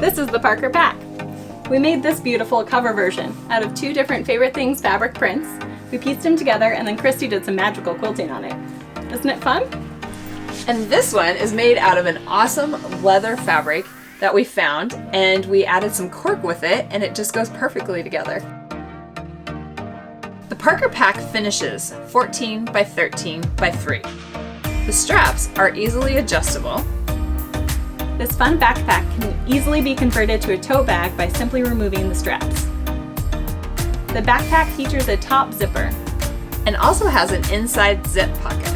This is the Parker pack. We made this beautiful cover version out of 2 different Favorite Things fabric prints. We pieced them together and then Christy did some magical quilting on it. Isn't it fun? And this one is made out of an awesome leather fabric that we found, and we added some cork with it, and it just goes perfectly together. The Parker pack finishes 14 by 13 by 3. The straps are easily adjustable. This fun backpack can easily be converted to a tote bag by simply removing the straps. The backpack features a top zipper And also has an inside zip pocket.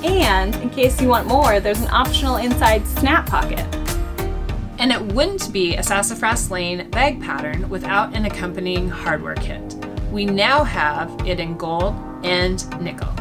and, in case you want more, there's an optional inside snap pocket. And it wouldn't be a sassafras lane bag pattern without an accompanying hardware kit. We now have it in gold and nickel.